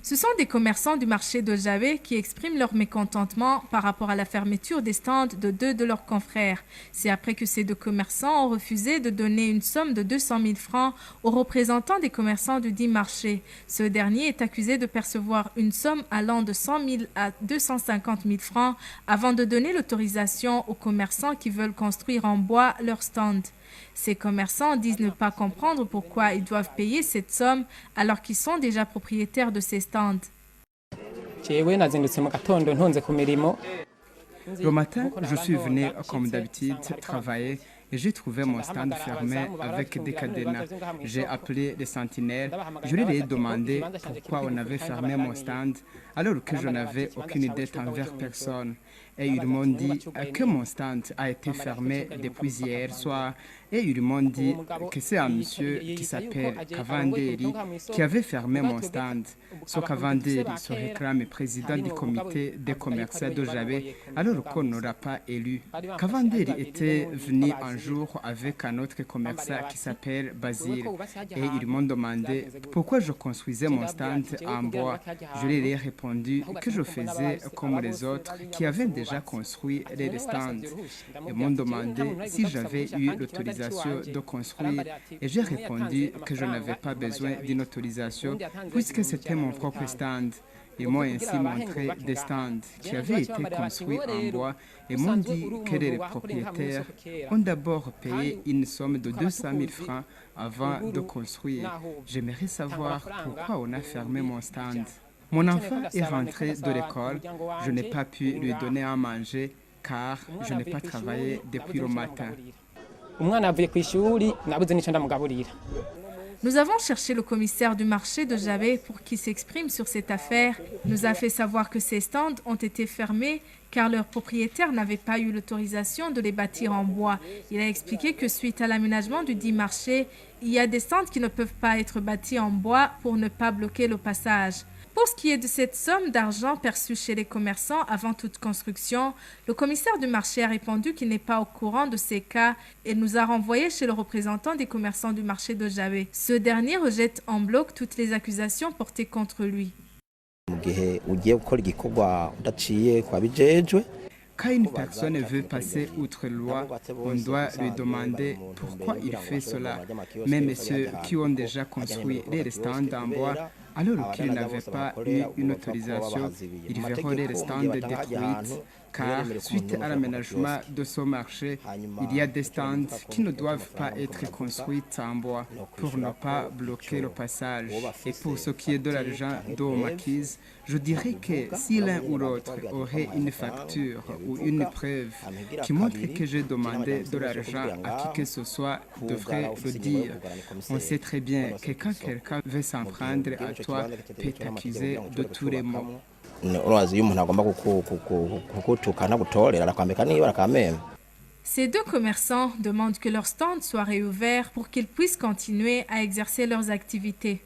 Ce sont des commerçants du marché de Javé qui expriment leur mécontentement par rapport à la fermeture des stands de deux de leurs confrères. C'est après que ces deux commerçants ont refusé de donner une somme de 200 000 francs aux représentants des commerçants du dit marché. Ce dernier est accusé de percevoir une somme allant de 100 000 à 250 000 francs avant de donner l'autorisation aux commerçants qui veulent construire en bois leur stand. Ces commerçants disent ne pas comprendre pourquoi ils doivent payer cette somme alors qu'ils sont déjà propriétaires de ces stands. Le matin, je suis venu comme d'habitude travailler et j'ai trouvé mon stand fermé avec des cadenas. J'ai appelé les sentinelles. Je leur ai demandé pourquoi on avait fermé mon stand alors que je n'avais aucune dette envers personne. Et ils m'ont dit que mon stand a été fermé depuis hier soir. Et ils m'ont dit que c'est un monsieur qui s'appelle Kavanderi qui avait fermé mon stand. Ce Kavanderi se réclame président du comité des commerçants de Javé alors qu'on n'aura pas élu. Kavanderi était venu un jour avec un autre commerçant qui s'appelle Basile. Et ils m'ont demandé pourquoi je construisais mon stand en bois. Je leur ai répondu que je faisais comme les autres qui avaient déjà construit les stands. Ils m'ont demandé si j'avais eu l'autorisation de construire et j'ai répondu que je n'avais pas besoin d'une autorisation puisque c'était mon propre stand. Ils m'ont ainsi montré des stands qui avaient été construits en bois et m'ont dit que les propriétaires ont d'abord payé une somme de 200 000 francs avant de construire. J'aimerais savoir pourquoi on a fermé mon stand. Mon enfant est rentré de l'école. Je n'ai pas pu lui donner à manger car je n'ai pas travaillé depuis le matin. Nous avons cherché le commissaire du marché de Javé pour qu'il s'exprime sur cette affaire. Il nous a fait savoir que ces stands ont été fermés car leurs propriétaires n'avaient pas eu l'autorisation de les bâtir en bois. Il a expliqué que suite à l'aménagement du dit marché, il y a des stands qui ne peuvent pas être bâtis en bois pour ne pas bloquer le passage. Pour ce qui est de cette somme d'argent perçue chez les commerçants avant toute construction, le commissaire du marché a répondu qu'il n'est pas au courant de ces cas et nous a renvoyés chez le représentant des commerçants du marché de Javé. Ce dernier rejette en bloc toutes les accusations portées contre lui. Quand une personne veut passer outre loi, on doit lui demander pourquoi il fait cela. Même ceux qui ont déjà construit les stands en bois, alors qu'ils n'avaient pas eu une autorisation, ils verront les stands détruits. Car suite à l'aménagement de ce marché, il y a des stands qui ne doivent pas être construits en bois pour ne pas bloquer le passage. Et pour ce qui est de l'argent de maquise, je dirais que si l'un ou l'autre aurait une facture ou une preuve qui montre que j'ai demandé de l'argent à qui que ce soit, devrait le dire. On sait très bien que quand quelqu'un veut s'en prendre à toi, peut t'accuser de tous les maux. Ces deux commerçants demandent que leur stand soit réouvert pour qu'ils puissent continuer à exercer leurs activités.